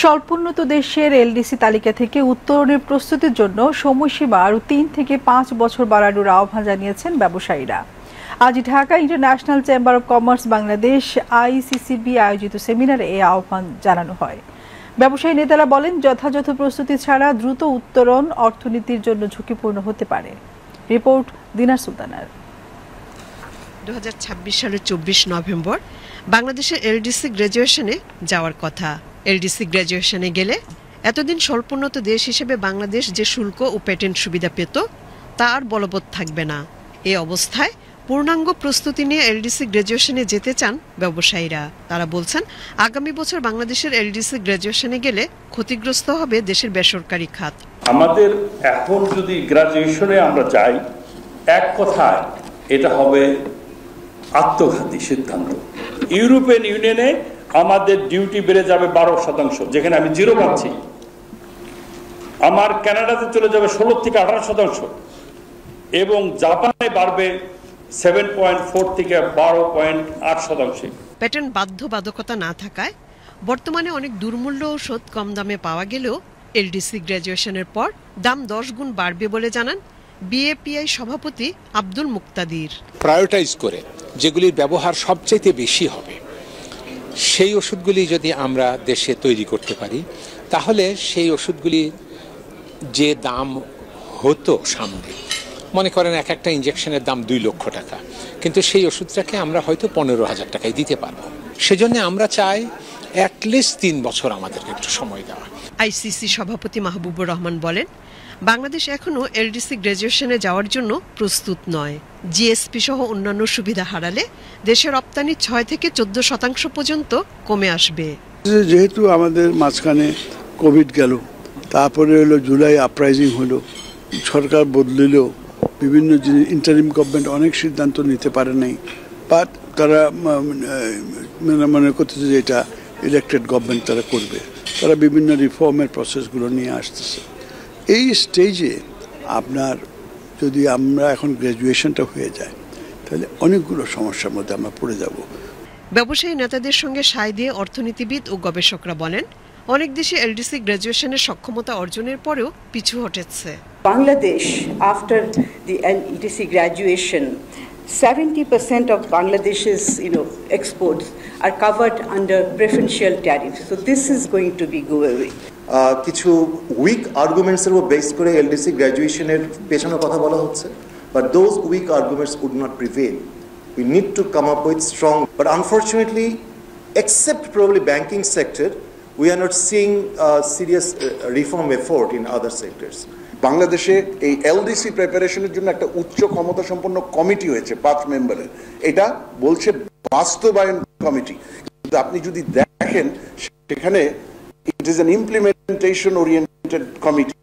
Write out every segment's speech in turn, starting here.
স্বল্পোন্নত দেশের এলডিসি তালিকা থেকে উত্তরণের প্রস্তুতির জন্য সময়সীমা আরও 3 থেকে 5 বছর বাড়ানোর আহ্বান জানিয়েছেন ব্যবসায়ীরা। আজ Dhaka international chamber of commerce Bangladesh ICCB আয়োজিত সেমিনারে এই আহ্বান জানানো হয়। ব্যবসায়ী নেতারা বলেন, যথাযথ প্রস্তুতি ছাড়া দ্রুত উত্তরণ অর্থনীতির জন্য ঝুঁকিপূর্ণ হতে পারে। রিপোর্ট দিনার সুলতানার। 2026 সালের 24 নভেম্বর বাংলাদেশের এলডিসি গ্র্যাজুয়েশনে যাওয়ার কথা। এলডিসি গ্র্যাজুয়েশনে গেলে এতদিন স্বল্পোন্নত দেশ হিসেবে বাংলাদেশ যে শুল্ক ও প্যাটেন্ট সুবিধা পেত তা আর বলবৎ থাকবে না। এই অবস্থায় পূর্ণাঙ্গ প্রস্তুতি নিয়ে এলডিসি গ্র্যাজুয়েশনে যেতে চান ব্যবসায়ীরা। তারা বলছেন, আগামী বছর বাংলাদেশের এলডিসি গ্র্যাজুয়েশনে গেলে ক্ষতিগ্রস্ত হবে দেশের বেসরকারি খাত। আমাদের এখন যদি গ্র্যাজুয়েশনে আমরা যাই, এক কথায় এটা হবে আত্মঘাতী সিদ্ধান্ত। ইউরোপিয়ান ইউনিয়নে আমাদের ডিউটি বেড়ে যাবে 12%, যেখানে আমি 0 পাচ্ছি। আমার কানাডাতে চলে যাবে 16 থেকে 18%, এবং জাপানে বাড়বে 7.4 থেকে 12.8%। প্যাটেন্ট বাধ্যবাধকতা না থাকায় বর্তমানে অনেক দুর্মূল্য ঔষধ কম দামে পাওয়া গেলেও এলডিসি গ্র্যাজুয়েশনের পর দাম 10 গুণ বাড়বে বলে জানান বিএপিআই সভাপতি আব্দুল মুক্তাদির। প্রায়োরিটাইজ করে যেগুলির ব্যবহার সবচেয়ে বেশি হবে সেই ওষুধগুলি যদি আমরা দেশে তৈরি করতে পারি, তাহলে সেই ওষুধগুলি যে দাম হতো সামনে, মনে করেন এক একটা ইনজেকশনের দাম 2 লক্ষ টাকা, কিন্তু সেই ওষুধটাকে আমরা হয়তো 15,000 টাকায় দিতে পারবো। সেজন্য আমরা চাই অ্যাটলিস্ট 3 বছর আমাদেরকে একটু সময় দেওয়া। আইসিসি সভাপতি মাহবুবুর রহমান বলেন, বাংলাদেশ এখনও এলডিসি গ্র্যাজুয়েশনে যাওয়ার জন্য প্রস্তুত নয়। জিএসপি সহ অন্যান্য সুবিধা হারালে দেশের রপ্তানি 6 থেকে 14% পর্যন্ত কমে আসবে। যেহেতু আমাদের মাঝখানে কোভিড গেল, তারপরে হলো জুলাই আপরাইজিং হলো, সরকার বদলিল, বিভিন্ন ইন্টারিম গভর্নমেন্ট অনেক সিদ্ধান্ত নিতে পারে নাই, বাট তারা মনে করতেছে যে এটা ইলেক্টেড গভর্নমেন্ট তারা করবে, তারা বিভিন্ন রিফর্মের প্রসেসগুলো নিয়ে আসতেছে। এই স্টেজে আপনার যদি আমরা এখন গ্র্যাজুয়েশনটা হয়ে যায়, তাহলে অনেকগুলো সমস্যার মধ্যে আমরা পড়ে যাব। ব্যবসায়ী নেতাদের সঙ্গে সায় দিয়ে অর্থনীতিবিদ ও গবেষকরা বলেন, অনেক দেশে এলডিসি গ্র্যাজুয়েশনের সক্ষমতা অর্জনের পরেও পিছু হটেছে। Bangladesh, after the LDC graduation, 70% of Bangladesh's exports are covered under preferential tariffs. So this is going to be go away. কিছু উইক আর্গুমেন্টসের উপর বেস করে এলডিসি গ্র্যাজুয়েশনের পেছনে কথা বলা হচ্ছে, but those weak arguments would not prevail. We need to come up with strong, but unfortunately except probably banking sector, we are not seeing serious reform effort in other sectors. বাংলাদেশে এই LDC প্রিপারেশনের জন্য একটা উচ্চ ক্ষমতা সম্পন্ন committee হয়েছে 5 মেম্বারের, এটা বলছে বাস্তবায়ন কমিটি, কিন্তু আপনি যদি দেখেন সেখানে it is an implementation oriented committee,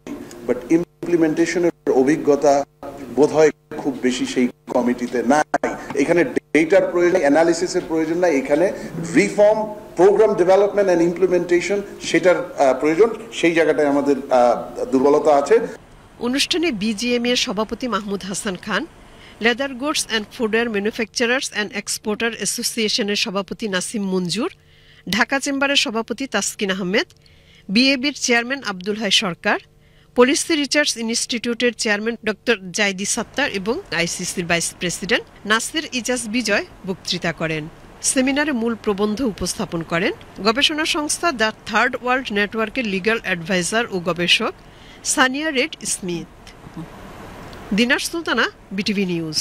but ইমপ্লিমেন্টেশনের অভিজ্ঞতা বোধহয় খুব বেশি সেই কমিটিতে নাই। এখানে ডেটার প্রয়োজন, অ্যানালিসিসের প্রয়োজন নাই, এখানে reform, programme development and implementation সেটার প্রয়োজন। সেই জায়গাটায় আমাদের দুর্বলতা আছে। অনুষ্ঠানে বিজিএমই এর সভাপতি Mahmud Hasan Khan, leather goods and footwear manufacturers and exporter অ্যাসোসিয়েশনের সভাপতি নাসিম মঞ্জুর, ঢাকা চেম্বারের সভাপতি তাসকিন আহমেদ, বিএবির chairman Abdul Hai Sarkar, policy research ইনস্টিটিউটের চেয়ারম্যান ডক্টর জাইদি সাত্তার এবং আইসিসির ভাইস প্রেসিডেন্ট নাসির ইজাজ বিজয় বক্তৃতা করেন। সেমিনারে মূল প্রবন্ধ উপস্থাপন করেন গবেষণা সংস্থা দ্য থার্ড ওয়ার্ল্ড নেটওয়ার্কের লিগ্যাল অ্যাডভাইজার ও গবেষক Sanya Reid Smith. Dinar Sultana, BTV news.